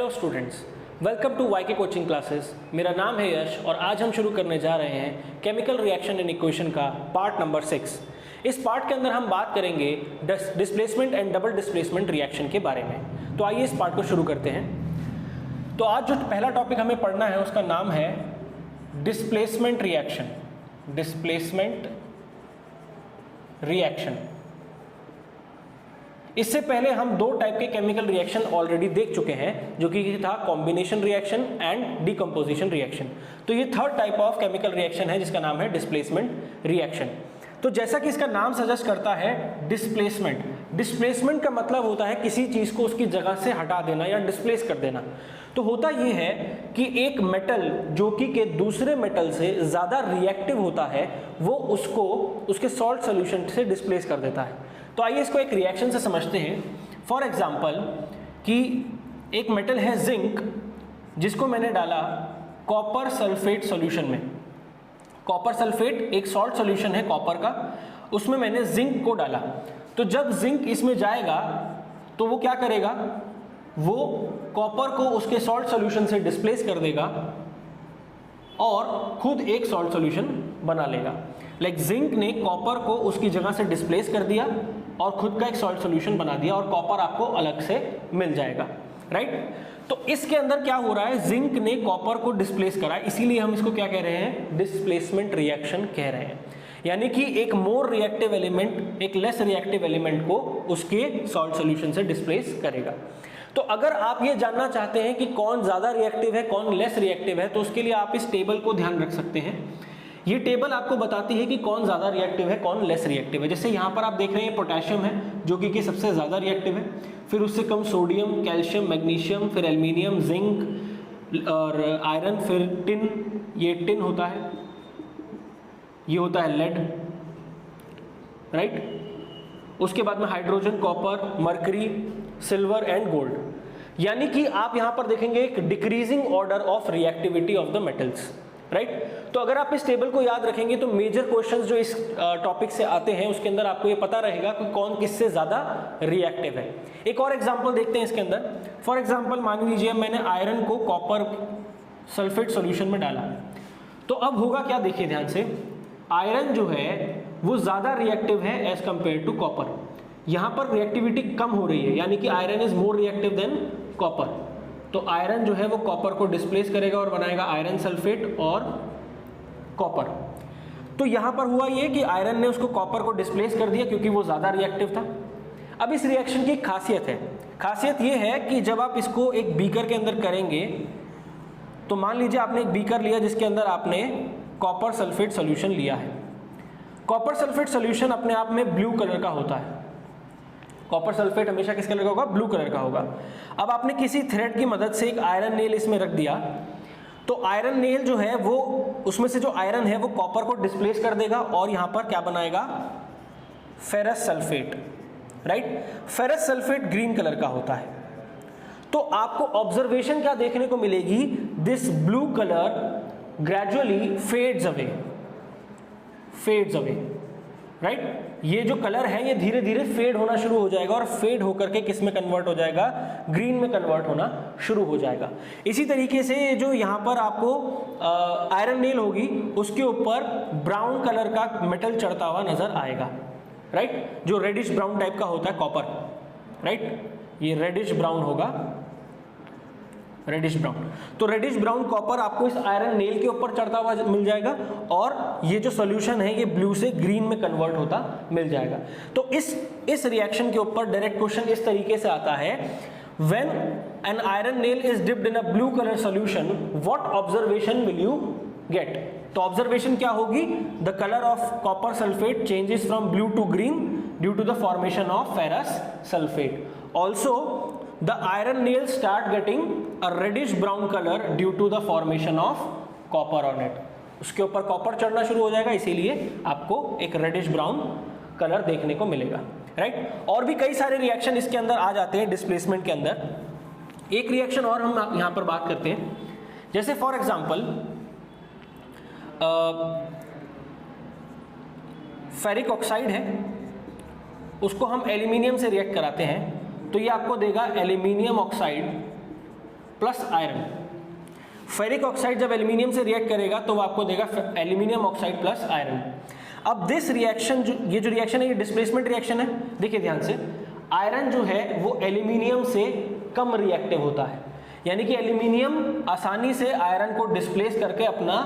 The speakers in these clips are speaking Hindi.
Hello students, welcome to YK coaching classes. मेरा नाम है यश और आज हम शुरू करने जा रहे हैं केमिकल रिएक्शन एंड इक्वेशन का पार्ट नंबर 6। इस पार्ट के अंदर हम बात करेंगे displacement and double displacement reaction के बारे में। तो आइए इस पार्ट को शुरू करते हैं। तो आज जो पहला टॉपिक हमें पढ़ना है उसका नाम है डिस्प्लेसमेंट रिएक्शन। Displacement reaction. इससे पहले हम दो टाइप के केमिकल रिएक्शन ऑलरेडी देख चुके हैं, जो कि था combination reaction and decomposition reaction. तो ये third type of chemical reaction है जिसका नाम है डिस्प्लेसमेंट रिएक्शन। तो जैसा कि इसका नाम सजेस्ट करता है डिस्प्लेसमेंट। डिस्प्लेसमेंट का मतलब होता है किसी चीज को उसकी जगह से हटा देना या डिस्प्लेस कर देना। तो होता यह है कि एक मेटल जो कि के दूसरे मेटल से ज्यादा रिएक्टिव होता है वो उसको उसके सॉल्ट सोल्यूशन से डिस्प्लेस कर देता है। तो आइए इसको एक रिएक्शन से समझते हैं। फॉर एग्जाम्पल कि एक मेटल है जिंक, जिसको मैंने डाला कॉपर सल्फेट सॉल्यूशन में। कॉपर सल्फेट एक सॉल्ट सॉल्यूशन है कॉपर का, उसमें मैंने जिंक को डाला। तो जब जिंक इसमें जाएगा तो वो क्या करेगा, वो कॉपर को उसके सॉल्ट सॉल्यूशन से डिस्प्लेस कर देगा और खुद एक सॉल्ट सॉल्यूशन बना लेगा। लाइक जिंक ने कॉपर को उसकी जगह से डिस्प्लेस कर दिया और खुद का एक सॉल्ट सॉल्यूशन बना दिया और कॉपर आपको अलग से मिल जाएगा, राइट। तो इसके अंदर क्या हो रहा है, जिंक ने कॉपर को डिस्प्लेस करा, इसीलिए हम इसको क्या कह रहे हैं, डिस्प्लेसमेंट रिएक्शन कह रहे हैं। यानी कि एक मोर रिएक्टिव एलिमेंट एक लेस रिएक्टिव एलिमेंट को उसके सॉल्ट सॉल्यूशन से डिस्प्लेस करेगा। तो अगर आप ये जानना चाहते हैं कि कौन ज्यादा रिएक्टिव है कौन लेस रिएक्टिव है, तो उसके लिए आप इस टेबल को ध्यान रख सकते हैं। ये टेबल आपको बताती है कि कौन ज्यादा रिएक्टिव है कौन लेस रिएक्टिव है। जैसे यहाँ पर आप देख रहे हैं पोटेशियम है जो कि सबसे ज्यादा रिएक्टिव है, फिर उससे कम सोडियम, कैल्शियम, मैग्नीशियम, फिर एल्यूमिनियम, जिंक और आयरन, फिर टिन। ये टिन होता है, ये होता है लेड, राइट। उसके बाद में hydrogen, copper, mercury, silver and gold. यानी कि आप यहां पर देखेंगे एक decreasing order of reactivity of the metals, right. तो अगर आप इस टेबल को याद रखेंगे तो मेजर क्वेश्चंस जो इस टॉपिक से आते हैं उसके अंदर आपको ये पता रहेगा कि कौन किससे ज्यादा रिएक्टिव है। एक और एग्जांपल देखते हैं इसके अंदर। फॉर एग्जांपल मान लीजिए मैंने आयरन को कॉपर सल्फेट सॉल्यूशन में डाला, तो अब होगा क्या, देखिए ध्यान से। आयरन जो है वो ज्यादा रिएक्टिव है एज कंपेयर टू कॉपर। यहां पर रिएक्टिविटी कम हो रही है, यानी कि iron is more reactive than copper. तो आयरन जो है वो कॉपर को डिस्प्लेस करेगा और बनाएगा आयरन सल्फेट और कॉपर। तो यहां पर हुआ ये कि आयरन ने उसको कॉपर को डिस्प्लेस कर दिया क्योंकि वो ज्यादा रिएक्टिव था। अब इस रिएक्शन की खासियत है, खासियत ये है कि जब आप इसको एक बीकर के अंदर करेंगे, तो मान लीजिए आपने एक बीकर लिया जिसके अंदर आपने कॉपर सल्फेट सोल्यूशन लिया है। कॉपर सल्फेट सोल्यूशन अपने आप में ब्लू कलर का होता है। कॉपर सल्फेट हमेशा किस कलर का होगा, ब्लू कलर का होगा। अब आपने किसी थ्रेड की मदद से एक आयरन नेल इसमें रख दिया, तो आयरन नेल जो है वो उसमें से जो आयरन है वो कॉपर को डिस्प्लेस कर देगा और यहां पर क्या बनाएगा, ferrous sulphate, right. Ferrous sulphate green colour का होता है। तो आपको ऑब्जर्वेशन क्या देखने को मिलेगी, this blue colour gradually fades away, fades away, right. ये जो कलर है ये धीरे धीरे फेड होना शुरू हो जाएगा और फेड होकर के किस में कन्वर्ट हो जाएगा, ग्रीन में कन्वर्ट होना शुरू हो जाएगा। इसी तरीके से जो यहाँ पर आपको आयरन नेल होगी उसके ऊपर ब्राउन कलर का मेटल चढ़ता हुआ नजर आएगा, राइट। जो रेडिश ब्राउन टाइप का होता है कॉपर, राइट। ये रेडिश ब्राउन होगा, रेडिश ब्राउन। तो रेडिश ब्राउन कॉपर आपको इस आयरन नेल के ऊपर चढ़ता हुआ मिल जाएगा और ये जो सॉल्यूशन है ये ब्लू से ग्रीन में कन्वर्ट होता मिल जाएगा। तो इस रिएक्शन के ऊपर डायरेक्ट क्वेश्चन इस तरीके से आता है, when an iron nail is dipped in a blue colour solution what observation will you get. तो ऑब्जर्वेशन क्या होगी, the colour of copper sulphate changes from blue to green due to the formation of ferrous sulphate. Also the iron nails start getting a reddish brown color due to the formation of copper on it। उसके ऊपर कॉपर चढ़ना शुरू हो जाएगा, इसीलिए आपको एक रेडिश ब्राउन कलर देखने को मिलेगा, राइट। और भी कई सारे रिएक्शन इसके अंदर आ जाते हैं डिस्प्लेसमेंट के अंदर। एक रिएक्शन और हम यहां पर बात करते हैं, जैसे फॉर एग्जांपल फेरिक ऑक्साइड है, उसको हम एल्यूमिनियम से रिएक्ट कराते हैं, तो ये आपको देगा aluminium oxide plus iron. Ferric oxide जब एल्यूमिनियम से रिएक्ट करेगा तो वो आपको देगा एल्यूमिनियम ऑक्साइड प्लस आयरन। अब दिस रिएक्शन ये जो रिएक्शन है ये डिस्प्लेसमेंट रिएक्शन है। देखिए ध्यान से, आयरन जो है वो एल्यूमिनियम से कम रिएक्टिव होता है, यानी कि एल्यूमिनियम आसानी से आयरन को डिस्प्लेस करके अपना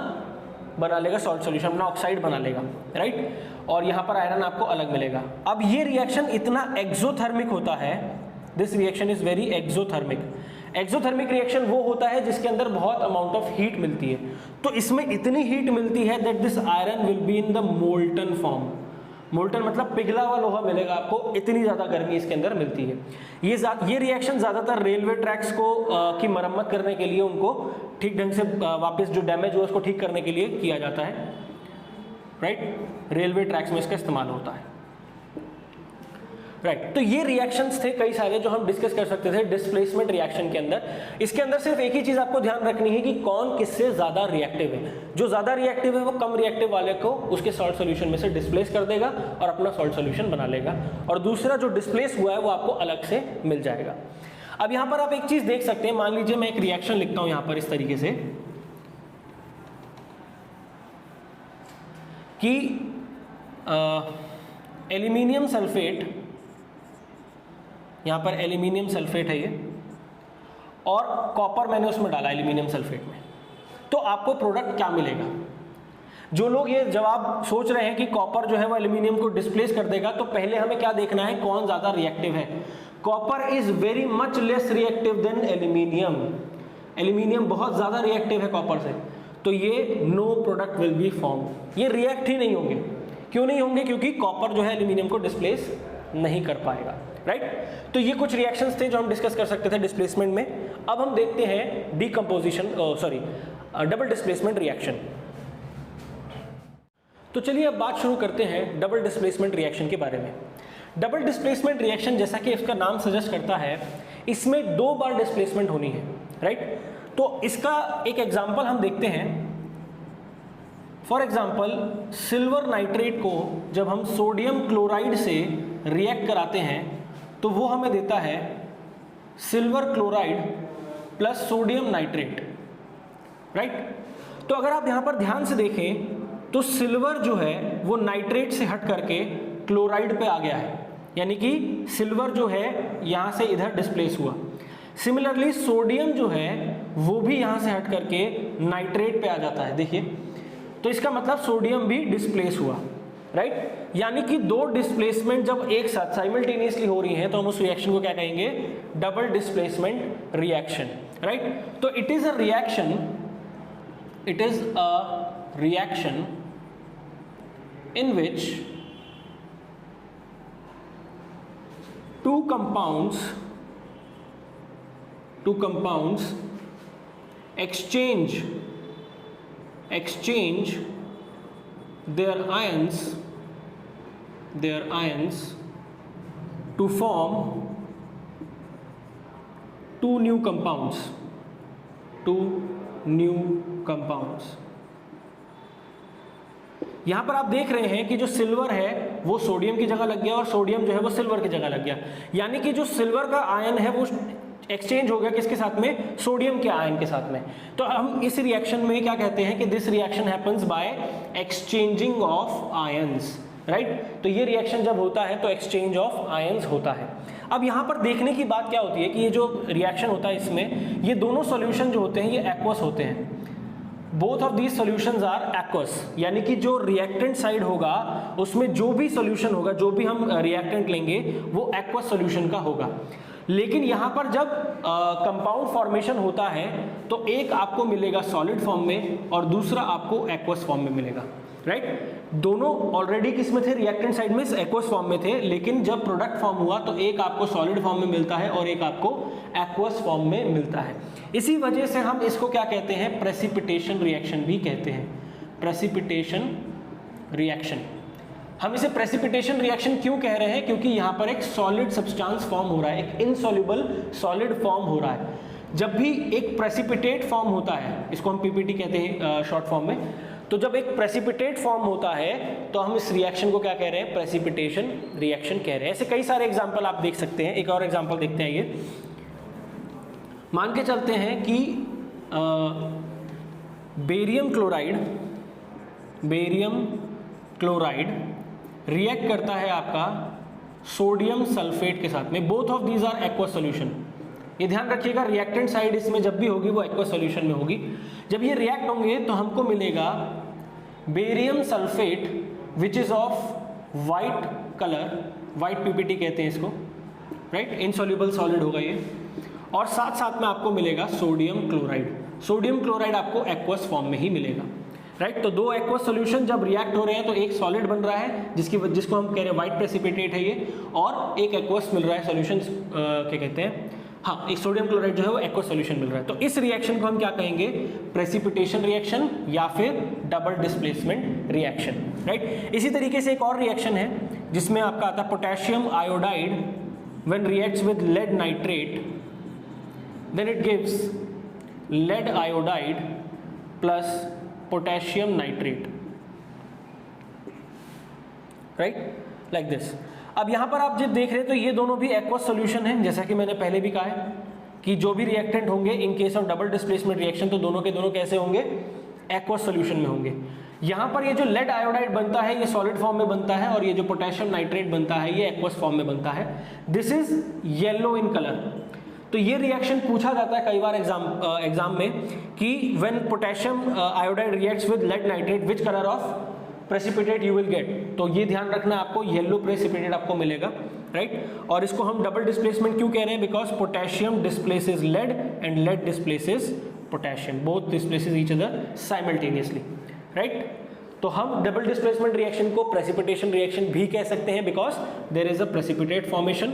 बना लेगा सॉल्ट सॉल्यूशन, अपना ऑक्साइड बना लेगा, राइट। और यहाँ पर आयरन आपको अलग मिलेगा। अब ये रिएक्शन इतना एक्सोथर्मिक होता है, this reaction is very exothermic. Exothermic reaction वो होता है जिसके अंदर बहुत अमाउंट ऑफ हीट मिलती है। तो इसमें इतनी हीट मिलती है that this iron will be in the molten form. Molten मतलब पिघला हुआ लोहा मिलेगा आपको, इतनी ज़्यादा गर्मी इसके अंदर मिलती है। ये रिएक्शन ज़्यादातर रेलवे ट्रैक्स को की मरम्मत करने के लिए, उनको ठीक ढंग से वापस जो डैमेज हुआ उसको ठीक करने के लिए किया जाता है, राइट। रेलवे ट्रैक्स में इसका इस्तेमाल होता है, राइट। तो ये रिएक्शंस थे कई सारे जो हम डिस्कस कर सकते थे डिस्प्लेसमेंट रिएक्शन के अंदर। इसके अंदर सिर्फ एक ही चीज आपको ध्यान रखनी है कि कौन किससे ज्यादा रिएक्टिव है। जो ज्यादा रिएक्टिव है वो कम रिएक्टिव वाले को उसके सॉल्ट सॉल्यूशन में से डिस्प्लेस कर देगा और अपना सॉल्ट सॉल्यूशन बना लेगा, और दूसरा जो डिस्प्लेस हुआ है वो आपको अलग से मिल जाएगा। अब यहाँ पर आप एक चीज देख सकते हैं, मान लीजिए मैं एक रिएक्शन लिखता हूं यहाँ पर इस तरीके से कि एल्यूमिनियम सल्फेट, यहाँ पर एल्यूमिनियम सल्फेट है ये, और कॉपर मैंने उसमें डाला एल्यूमिनियम सल्फेट में, तो आपको प्रोडक्ट क्या मिलेगा। जो लोग ये जवाब सोच रहे हैं कि कॉपर जो है वो एल्यूमिनियम को डिस्प्लेस कर देगा, तो पहले हमें क्या देखना है, कौन ज्यादा रिएक्टिव है। Copper is very much less reactive than aluminium. Aluminium बहुत ज्यादा रिएक्टिव है कॉपर से, तो ये no product will be form, ये रिएक्ट ही नहीं होंगे। क्यों नहीं होंगे? क्योंकि कॉपर जो है एल्यूमिनियम को डिस्प्लेस नहीं कर पाएगा, राइट। तो ये कुछ रिएक्शंस थे जो हम डिस्कस कर सकते थे डिस्प्लेसमेंट में। अब हम देखते हैं डीकंपोजिशन, डबल डिस्प्लेसमेंट रिएक्शन। तो चलिए अब बात शुरू करते हैं डबल डिस्प्लेसमेंट रिएक्शन के बारे में। डबल डिस्प्लेसमेंट रिएक्शन, जैसा कि इसका नाम सजेस्ट करता है, इसमें 2 बार डिस्प्लेसमेंट होनी है, राइट। तो इसका एक एग्जांपल हम देखते हैं। फॉर एग्जांपल, सिल्वर नाइट्रेट को जब हम सोडियम क्लोराइड से रिएक्ट कराते हैं तो वो हमें देता है silver chloride plus sodium nitrate, right. तो अगर आप यहां पर ध्यान से देखें तो सिल्वर जो है वो नाइट्रेट से हट करके क्लोराइड पे आ गया है, यानी कि सिल्वर जो है यहां से इधर डिस्प्लेस हुआ। सिमिलरली सोडियम जो है वो भी यहां से हट करके नाइट्रेट पे आ जाता है, देखिए। तो इसका मतलब सोडियम भी डिस्प्लेस हुआ, राइट। यानी कि 2 डिस्प्लेसमेंट जब एक साथ साइमल्टेनियसली हो रही हैं तो हम उस रिएक्शन को क्या कहेंगे, डबल डिस्प्लेसमेंट रिएक्शन, राइट। तो it is a reaction in which 2 compounds exchange their ions to form 2 new compounds. यहां पर आप देख रहे हैं कि जो सिल्वर है वो सोडियम की जगह लग गया और सोडियम जो है वो सिल्वर की जगह लग गया, यानी कि जो सिल्वर का आयन है वो एक्सचेंज हो गया किसके साथ में, सोडियम के आयन के साथ में। तो हम इस रिएक्शन में क्या कहते हैं कि this reaction happens by exchanging of ions, right. तो ये रिएक्शन जब होता है तो एक्सचेंज ऑफ आयंस होता है। अब यहाँ पर देखने की बात क्या होती है कि ये जो रिएक्शन होता है इसमें ये दोनों सॉल्यूशन जो होते हैं ये एक्वस होते हैं। Both of these solutions are aqueous, यानी कि जो रिएक्टेंट साइड होगा उसमें जो भी सॉल्यूशन होगा, जो भी हम रिएक्टेंट लेंगे वो एक्वस सॉल्यूशन का होगा। लेकिन यहाँ पर जब कंपाउंड फॉर्मेशन होता है तो एक आपको मिलेगा सॉलिड फॉर्म में और दूसरा आपको एक्वस फॉर्म में मिलेगा, राइट। दोनों ऑलरेडी किस में थे, रिएक्टेंट साइड में एक्वस फॉर्म में थे, लेकिन जब प्रोडक्ट फॉर्म हुआ तो एक आपको सॉलिड फॉर्म में मिलता है और एक आपको एक्वस फॉर्म में मिलता है। इसी वजह से हम इसको क्या कहते हैं, प्रेसिपिटेशन रिएक्शन भी कहते हैं। प्रेसिपिटेशन रिएक्शन, हम इसे प्रेसिपिटेशन रिएक्शन क्यों कह रहे हैं, क्योंकि यहाँ पर एक सॉलिड सब्सटेंस फॉर्म हो रहा है, एक इनसॉल्युबल सॉलिड फॉर्म हो रहा है। जब भी एक प्रेसिपिटेट फॉर्म होता है, इसको हम पीपीटी कहते हैं शॉर्ट फॉर्म में, तो जब एक प्रेसिपिटेट फॉर्म होता है तो हम इस रिएक्शन को क्या कह रहे हैं, प्रेसिपिटेशन रिएक्शन कह रहे हैं। ऐसे कई सारे एग्जांपल आप देख सकते हैं। एक और एग्जांपल देखते हैं, ये मान के चलते हैं कि बेरियम क्लोराइड रिएक्ट करता है आपका सोडियम सल्फेट के साथ में, both of these are aqueous solution. ये ध्यान रखिएगा, रिएक्टेंट साइड इसमें जब भी होगी वो एक्वस सॉल्यूशन में होगी। जब ये रिएक्ट होंगे तो हमको मिलेगा barium sulphate which is of white colour, white PPT कहते हैं इसको, राइट, इनसॉल्युबल सॉलिड होगा ये, और साथ साथ में आपको मिलेगा सोडियम क्लोराइड। सोडियम क्लोराइड आपको एक्वस फॉर्म में ही मिलेगा, राइट। तो दो एक्वस सॉल्यूशन जब रिएक्ट हो रहे हैं तो एक सॉलिड बन रहा है जिसको हम कह रहे हैं वाइट प्रेसिपिटेट है ये, और एक एक्वस मिल रहा है सॉल्यूशन, क्या कहते हैं, हाँ, एक सोडियम क्लोराइड जो है वो एक्वस सॉल्यूशन मिल रहा है। तो इस रिएक्शन को हम क्या कहेंगे, प्रेसिपिटेशन रिएक्शन या फिर डबल डिस्प्लेसमेंट रिएक्शन, राइट। इसी तरीके से एक और रिएक्शन है जिसमें आपका आता है potassium iodide when reacts with lead nitrate then it gives lead iodide plus potassium nitrate, right, like this. अब यहाँ पर आप जब देख रहे हैं तो ये दोनों भी एक्वस सॉल्यूशन हैं, जैसा कि मैंने पहले भी कहा है कि जो भी रिएक्टेंट होंगे in case of double displacement reaction तो दोनों के दोनों कैसे होंगे, एक्वस सॉल्यूशन में होंगे। यहाँ पर ये जो लेड आयोडाइड बनता है ये सॉलिड फॉर्म में बनता है, और ये जो पोटेशियम नाइट्रेट बनता है ये एक्वस फॉर्म में बनता है। This is yellow in colour. तो ये रिएक्शन पूछा जाता है कई बार एग्जाम में कि when potassium iodide reacts with lead nitrate which colour of precipitate you will get. तो ये ध्यान रखना आपको, येलो प्रेसिपिटेट आपको मिलेगा, राइट। और इसको हम डबल डिस्प्लेसमेंट क्यों कह रहे हैं, because potassium displaces lead and lead displaces potassium, both displaces each other simultaneously, right. तो हम डबल डिस्प्लेसमेंट रिएक्शन को प्रेसिपिटेशन रिएक्शन भी कह सकते हैं because there is a precipitate formation,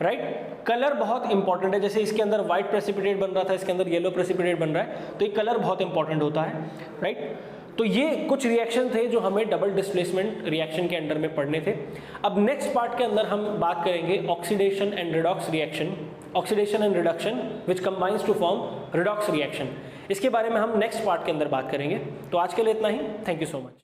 right. Colour बहुत इंपॉर्टेंट है, जैसे इसके अंदर व्हाइट प्रेसिपिटेट बन रहा था, इसके अंदर येलो प्रेसिपिटेट बन रहा है, तो ये कलर बहुत इंपॉर्टेंट होता है, राइट। तो ये कुछ रिएक्शन थे जो हमें डबल डिस्प्लेसमेंट रिएक्शन के अंडर में पढ़ने थे। अब नेक्स्ट पार्ट के अंदर हम बात करेंगे oxidation and redox reaction, oxidation and reduction which combines to form redox reaction. इसके बारे में हम नेक्स्ट पार्ट के अंदर बात करेंगे। तो आज के लिए इतना ही, थैंक यू सो मच।